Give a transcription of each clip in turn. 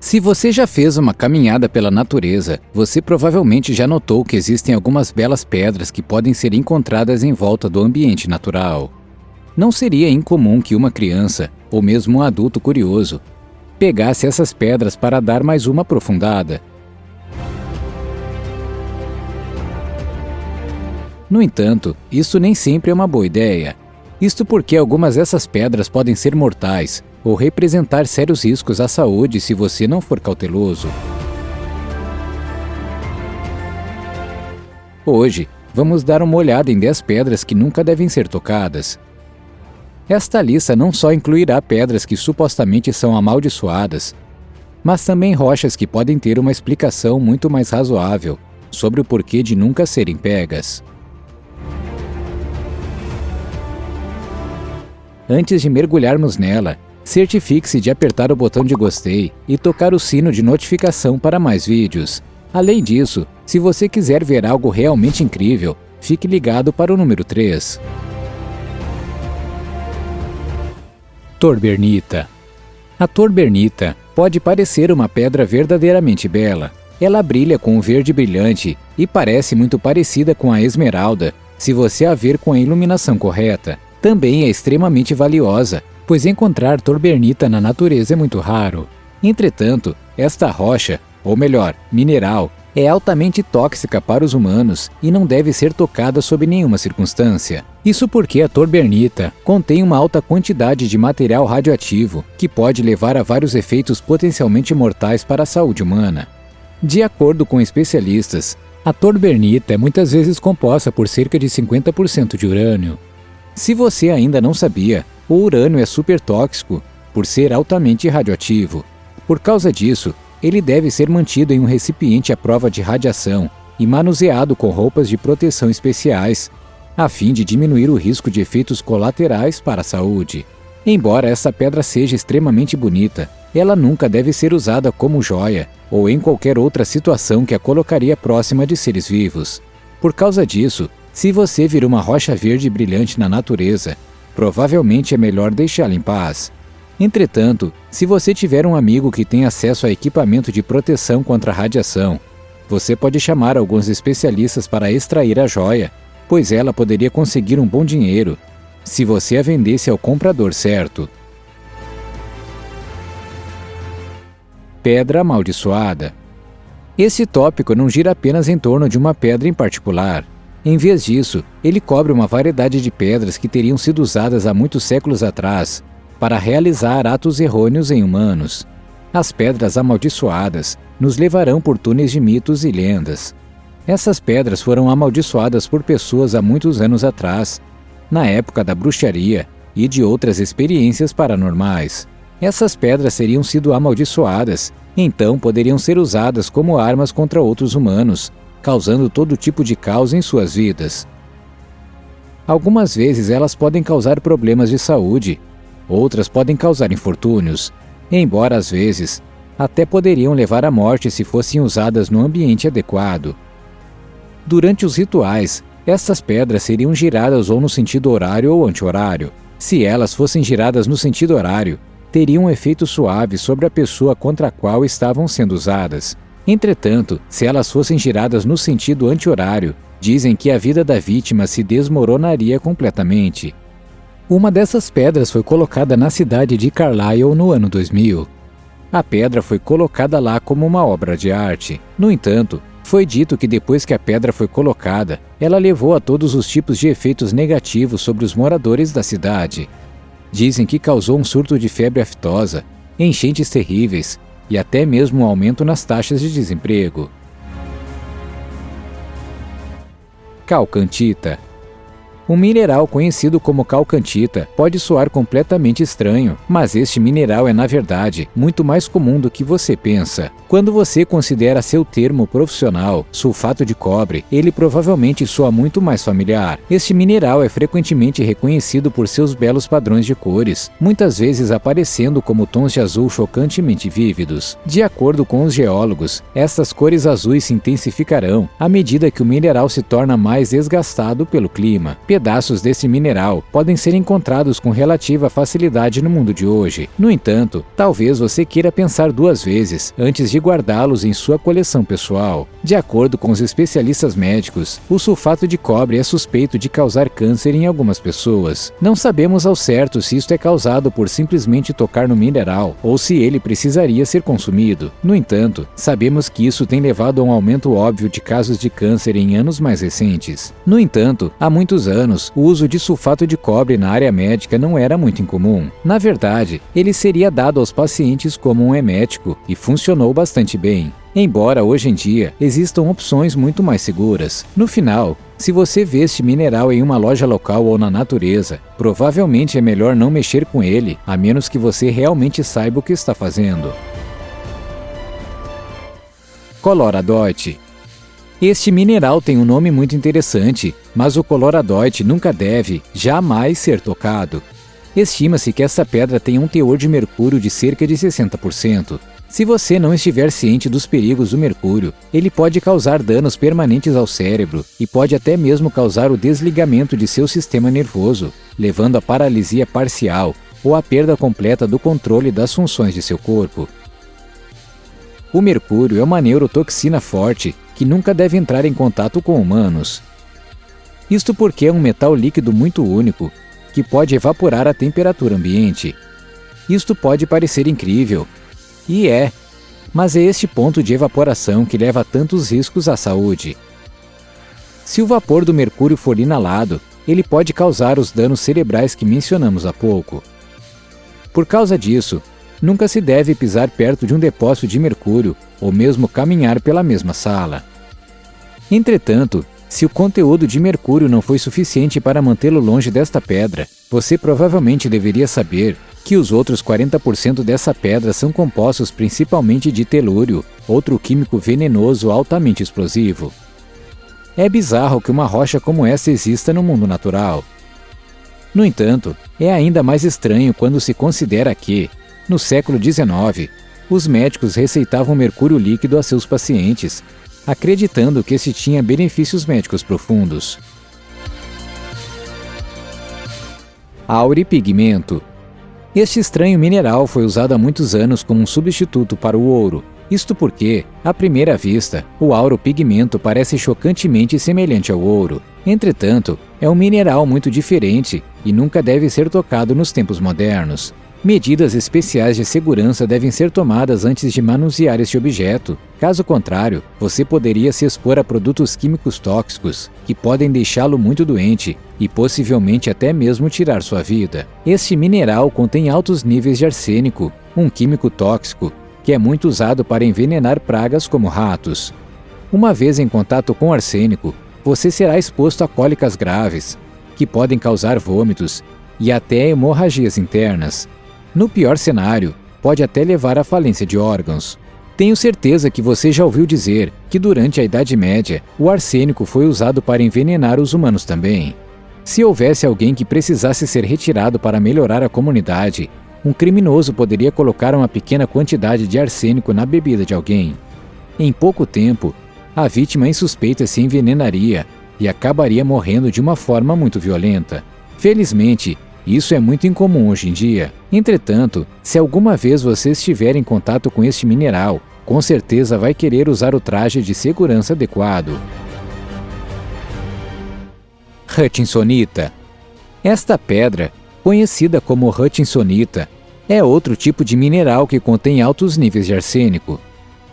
Se você já fez uma caminhada pela natureza, você provavelmente já notou que existem algumas belas pedras que podem ser encontradas em volta do ambiente natural. Não seria incomum que uma criança, ou mesmo um adulto curioso, pegasse essas pedras para dar mais uma aprofundada. No entanto, isso nem sempre é uma boa ideia. Isto porque algumas dessas pedras podem ser mortais ou representar sérios riscos à saúde se você não for cauteloso. Hoje, vamos dar uma olhada em 10 pedras que nunca devem ser tocadas. Esta lista não só incluirá pedras que supostamente são amaldiçoadas, mas também rochas que podem ter uma explicação muito mais razoável sobre o porquê de nunca serem pegas. Antes de mergulharmos nela, certifique-se de apertar o botão de gostei e tocar o sino de notificação para mais vídeos. Além disso, se você quiser ver algo realmente incrível, fique ligado para o número 3. Torbernita. A torbernita pode parecer uma pedra verdadeiramente bela. Ela brilha com um verde brilhante e parece muito parecida com a esmeralda, se você a ver com a iluminação correta. Também é extremamente valiosa, pois encontrar torbernita na natureza é muito raro. Entretanto, esta rocha, ou melhor, mineral, é altamente tóxica para os humanos e não deve ser tocada sob nenhuma circunstância. Isso porque a torbernita contém uma alta quantidade de material radioativo, que pode levar a vários efeitos potencialmente mortais para a saúde humana. De acordo com especialistas, a torbernita é muitas vezes composta por cerca de 50% de urânio. Se você ainda não sabia, o urânio é super tóxico por ser altamente radioativo. Por causa disso, ele deve ser mantido em um recipiente à prova de radiação e manuseado com roupas de proteção especiais, a fim de diminuir o risco de efeitos colaterais para a saúde. Embora essa pedra seja extremamente bonita, ela nunca deve ser usada como joia ou em qualquer outra situação que a colocaria próxima de seres vivos. Por causa disso, se você vir uma rocha verde brilhante na natureza, provavelmente é melhor deixá-la em paz. Entretanto, se você tiver um amigo que tem acesso a equipamento de proteção contra a radiação, você pode chamar alguns especialistas para extrair a joia, pois ela poderia conseguir um bom dinheiro se você a vendesse ao comprador certo. Pedra amaldiçoada. Esse tópico não gira apenas em torno de uma pedra em particular. Em vez disso, ele cobre uma variedade de pedras que teriam sido usadas há muitos séculos atrás para realizar atos errôneos em humanos. As pedras amaldiçoadas nos levarão por túneis de mitos e lendas. Essas pedras foram amaldiçoadas por pessoas há muitos anos atrás, na época da bruxaria e de outras experiências paranormais. Essas pedras teriam sido amaldiçoadas, então poderiam ser usadas como armas contra outros humanos, causando todo tipo de caos em suas vidas. Algumas vezes elas podem causar problemas de saúde, outras podem causar infortúnios, embora às vezes até poderiam levar à morte se fossem usadas no ambiente adequado. Durante os rituais, estas pedras seriam giradas ou no sentido horário ou anti-horário. Se elas fossem giradas no sentido horário, teriam um efeito suave sobre a pessoa contra a qual estavam sendo usadas. Entretanto, se elas fossem giradas no sentido anti-horário, dizem que a vida da vítima se desmoronaria completamente. Uma dessas pedras foi colocada na cidade de Carlisle no ano 2000. A pedra foi colocada lá como uma obra de arte. No entanto, foi dito que depois que a pedra foi colocada, ela levou a todos os tipos de efeitos negativos sobre os moradores da cidade. Dizem que causou um surto de febre aftosa, enchentes terríveis e até mesmo um aumento nas taxas de desemprego. Calcantita. Um mineral conhecido como calcantita pode soar completamente estranho, mas este mineral é, na verdade, muito mais comum do que você pensa. Quando você considera seu termo profissional, sulfato de cobre, ele provavelmente soa muito mais familiar. Este mineral é frequentemente reconhecido por seus belos padrões de cores, muitas vezes aparecendo como tons de azul chocantemente vívidos. De acordo com os geólogos, estas cores azuis se intensificarão à medida que o mineral se torna mais desgastado pelo clima. pedaços desse mineral podem ser encontrados com relativa facilidade no mundo de hoje. No entanto, talvez você queira pensar duas vezes antes de guardá-los em sua coleção pessoal. De acordo com os especialistas médicos, o sulfato de cobre é suspeito de causar câncer em algumas pessoas. Não sabemos ao certo se isto é causado por simplesmente tocar no mineral ou se ele precisaria ser consumido. No entanto, sabemos que isso tem levado a um aumento óbvio de casos de câncer em anos mais recentes. No entanto, há muitos anos, o uso de sulfato de cobre na área médica não era muito incomum. Na verdade, ele seria dado aos pacientes como um emético e funcionou bastante bem. Embora hoje em dia existam opções muito mais seguras. No final, se você vê este mineral em uma loja local ou na natureza, provavelmente é melhor não mexer com ele, a menos que você realmente saiba o que está fazendo. Coloradoite. Este mineral tem um nome muito interessante, mas o coloradoite nunca deve, jamais ser tocado. Estima-se que essa pedra tem um teor de mercúrio de cerca de 60%. Se você não estiver ciente dos perigos do mercúrio, ele pode causar danos permanentes ao cérebro e pode até mesmo causar o desligamento de seu sistema nervoso, levando à paralisia parcial ou à perda completa do controle das funções de seu corpo. O mercúrio é uma neurotoxina forte que nunca deve entrar em contato com humanos. Isto porque é um metal líquido muito único, que pode evaporar a temperatura ambiente. Isto pode parecer incrível, e é, mas é este ponto de evaporação que leva a tantos riscos à saúde. Se o vapor do mercúrio for inalado, ele pode causar os danos cerebrais que mencionamos há pouco. Por causa disso, nunca se deve pisar perto de um depósito de mercúrio ou mesmo caminhar pela mesma sala. Entretanto, se o conteúdo de mercúrio não foi suficiente para mantê-lo longe desta pedra, você provavelmente deveria saber que os outros 40% dessa pedra são compostos principalmente de telúrio, outro químico venenoso altamente explosivo. É bizarro que uma rocha como essa exista no mundo natural. No entanto, é ainda mais estranho quando se considera que, no século XIX, os médicos receitavam mercúrio líquido a seus pacientes, acreditando que este tinha benefícios médicos profundos. Auripigmento. Este estranho mineral foi usado há muitos anos como um substituto para o ouro. Isto porque, à primeira vista, o auropigmento parece chocantemente semelhante ao ouro. Entretanto, é um mineral muito diferente e nunca deve ser tocado nos tempos modernos. Medidas especiais de segurança devem ser tomadas antes de manusear este objeto. Caso contrário, você poderia se expor a produtos químicos tóxicos, que podem deixá-lo muito doente e possivelmente até mesmo tirar sua vida. Este mineral contém altos níveis de arsênico, um químico tóxico, que é muito usado para envenenar pragas como ratos. Uma vez em contato com arsênico, você será exposto a cólicas graves, que podem causar vômitos e até hemorragias internas. No pior cenário, pode até levar à falência de órgãos. Tenho certeza que você já ouviu dizer que durante a Idade Média, o arsênico foi usado para envenenar os humanos também. Se houvesse alguém que precisasse ser retirado para melhorar a comunidade, um criminoso poderia colocar uma pequena quantidade de arsênico na bebida de alguém. Em pouco tempo, a vítima insuspeita se envenenaria e acabaria morrendo de uma forma muito violenta. Felizmente, isso é muito incomum hoje em dia. Entretanto, se alguma vez você estiver em contato com este mineral, com certeza vai querer usar o traje de segurança adequado. Hutchinsonita. Esta pedra, conhecida como hutchinsonita, é outro tipo de mineral que contém altos níveis de arsênico.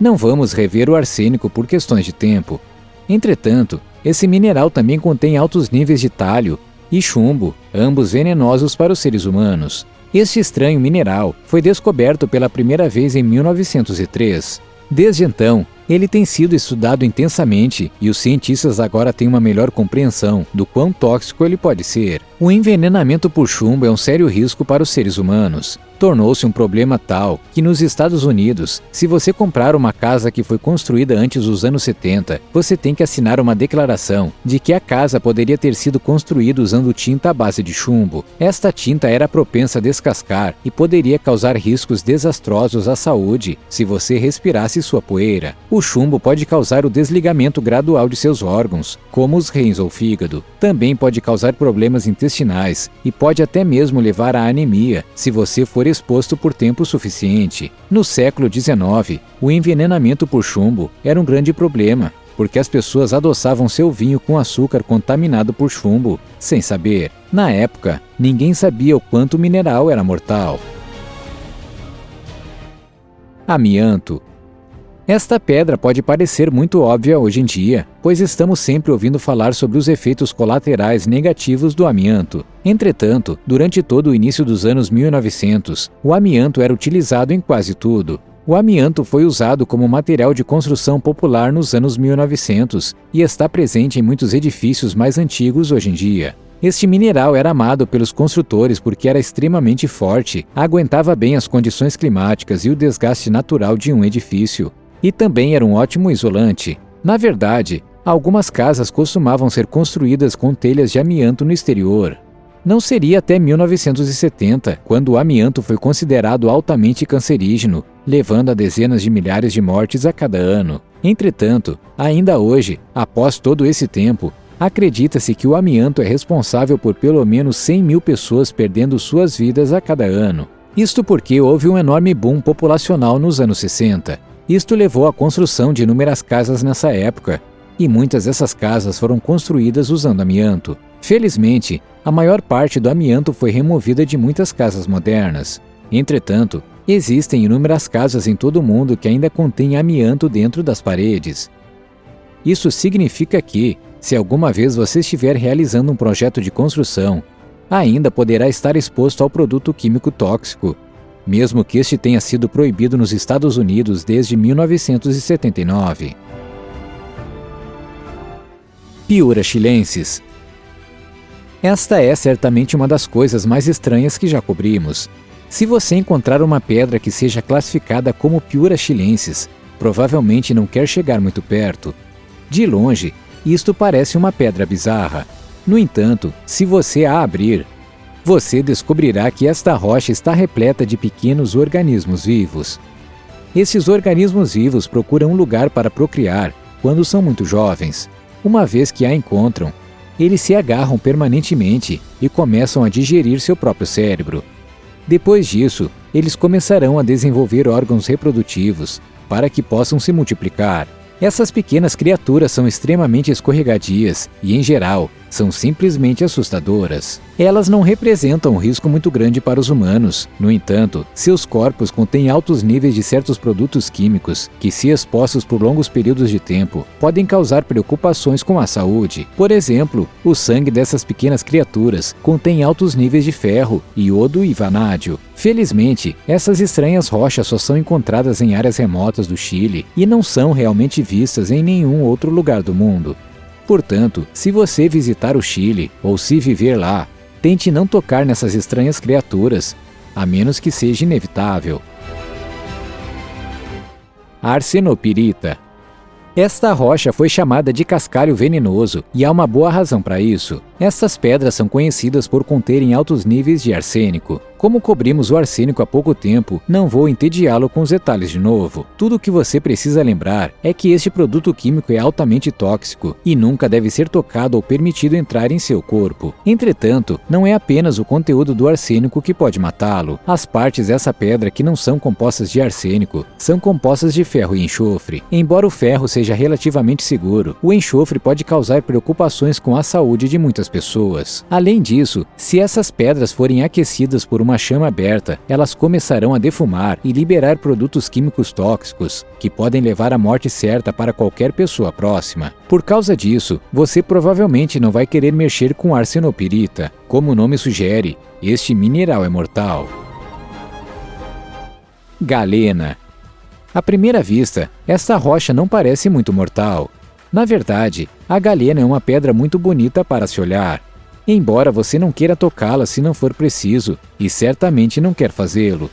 Não vamos rever o arsênico por questões de tempo. Entretanto, esse mineral também contém altos níveis de tálio e chumbo, ambos venenosos para os seres humanos. Este estranho mineral foi descoberto pela primeira vez em 1903. Desde então, ele tem sido estudado intensamente e os cientistas agora têm uma melhor compreensão do quão tóxico ele pode ser. O envenenamento por chumbo é um sério risco para os seres humanos. Tornou-se um problema tal que nos Estados Unidos, se você comprar uma casa que foi construída antes dos anos 70, você tem que assinar uma declaração de que a casa poderia ter sido construída usando tinta à base de chumbo. Esta tinta era propensa a descascar e poderia causar riscos desastrosos à saúde se você respirasse sua poeira. O chumbo pode causar o desligamento gradual de seus órgãos, como os rins ou fígado. Também pode causar problemas intestinais e pode até mesmo levar à anemia se você for exposto por tempo suficiente. No século XIX, o envenenamento por chumbo era um grande problema, porque as pessoas adoçavam seu vinho com açúcar contaminado por chumbo, sem saber. Na época, ninguém sabia o quanto o mineral era mortal. Amianto. Esta pedra pode parecer muito óbvia hoje em dia, pois estamos sempre ouvindo falar sobre os efeitos colaterais negativos do amianto. Entretanto, durante todo o início dos anos 1900, o amianto era utilizado em quase tudo. O amianto foi usado como material de construção popular nos anos 1900 e está presente em muitos edifícios mais antigos hoje em dia. Este mineral era amado pelos construtores porque era extremamente forte, aguentava bem as condições climáticas e o desgaste natural de um edifício. E também era um ótimo isolante. Na verdade, algumas casas costumavam ser construídas com telhas de amianto no exterior. Não seria até 1970, quando o amianto foi considerado altamente cancerígeno, levando a dezenas de milhares de mortes a cada ano. Entretanto, ainda hoje, após todo esse tempo, acredita-se que o amianto é responsável por pelo menos 100 mil pessoas perdendo suas vidas a cada ano. Isto porque houve um enorme boom populacional nos anos 60. Isto levou à construção de inúmeras casas nessa época, e muitas dessas casas foram construídas usando amianto. Felizmente, a maior parte do amianto foi removida de muitas casas modernas. Entretanto, existem inúmeras casas em todo o mundo que ainda contêm amianto dentro das paredes. Isso significa que, se alguma vez você estiver realizando um projeto de construção, ainda poderá estar exposto ao produto químico tóxico, mesmo que este tenha sido proibido nos Estados Unidos desde 1979. Piura chilensis. Esta é certamente uma das coisas mais estranhas que já cobrimos. Se você encontrar uma pedra que seja classificada como Piura chilensis, provavelmente não quer chegar muito perto. De longe, isto parece uma pedra bizarra. No entanto, se você a abrir, você descobrirá que esta rocha está repleta de pequenos organismos vivos. Esses organismos vivos procuram um lugar para procriar quando são muito jovens. Uma vez que a encontram, eles se agarram permanentemente e começam a digerir seu próprio cérebro. Depois disso, eles começarão a desenvolver órgãos reprodutivos para que possam se multiplicar. Essas pequenas criaturas são extremamente escorregadias e, em geral, são simplesmente assustadoras. Elas não representam um risco muito grande para os humanos. No entanto, seus corpos contêm altos níveis de certos produtos químicos que, se expostos por longos períodos de tempo, podem causar preocupações com a saúde. Por exemplo, o sangue dessas pequenas criaturas contém altos níveis de ferro, iodo e vanádio. Felizmente, essas estranhas rochas só são encontradas em áreas remotas do Chile e não são realmente vistas em nenhum outro lugar do mundo. Portanto, se você visitar o Chile ou se viver lá, tente não tocar nessas estranhas criaturas, a menos que seja inevitável. Arsenopirita. Esta rocha foi chamada de cascalho venenoso e há uma boa razão para isso. Estas pedras são conhecidas por conterem altos níveis de arsênico. Como cobrimos o arsênico há pouco tempo, não vou entediá-lo com os detalhes de novo. Tudo o que você precisa lembrar é que este produto químico é altamente tóxico e nunca deve ser tocado ou permitido entrar em seu corpo. Entretanto, não é apenas o conteúdo do arsênico que pode matá-lo. As partes dessa pedra que não são compostas de arsênico são compostas de ferro e enxofre. Embora o ferro seja relativamente seguro, o enxofre pode causar preocupações com a saúde de muitas pessoas. Além disso, se essas pedras forem aquecidas por uma chama aberta, elas começarão a defumar e liberar produtos químicos tóxicos, que podem levar à morte certa para qualquer pessoa próxima. Por causa disso, você provavelmente não vai querer mexer com arsenopirita. Como o nome sugere, este mineral é mortal. Galena. À primeira vista, esta rocha não parece muito mortal. Na verdade, a galena é uma pedra muito bonita para se olhar. embora você não queira tocá-la se não for preciso, e certamente não quer fazê-lo.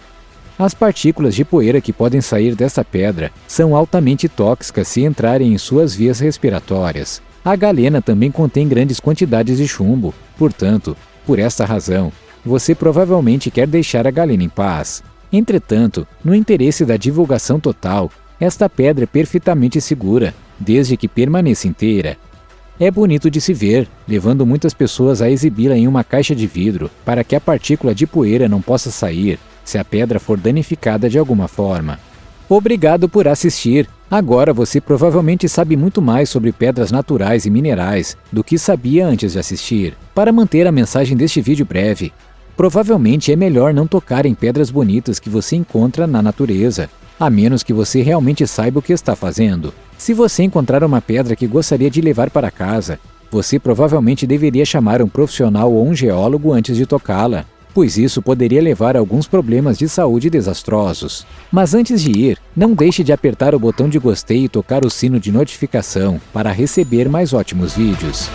As partículas de poeira que podem sair dessa pedra são altamente tóxicas se entrarem em suas vias respiratórias. A galena também contém grandes quantidades de chumbo, portanto, por esta razão, você provavelmente quer deixar a galena em paz. Entretanto, no interesse da divulgação total, esta pedra é perfeitamente segura, desde que permaneça inteira. É bonito de se ver, levando muitas pessoas a exibi-la em uma caixa de vidro para que a partícula de poeira não possa sair se a pedra for danificada de alguma forma. Obrigado por assistir! Agora você provavelmente sabe muito mais sobre pedras naturais e minerais do que sabia antes de assistir. Para manter a mensagem deste vídeo breve, provavelmente é melhor não tocar em pedras bonitas que você encontra na natureza, a menos que você realmente saiba o que está fazendo. Se você encontrar uma pedra que gostaria de levar para casa, você provavelmente deveria chamar um profissional ou um geólogo antes de tocá-la, pois isso poderia levar a alguns problemas de saúde desastrosos. Mas antes de ir, não deixe de apertar o botão de gostei e tocar o sino de notificação para receber mais ótimos vídeos.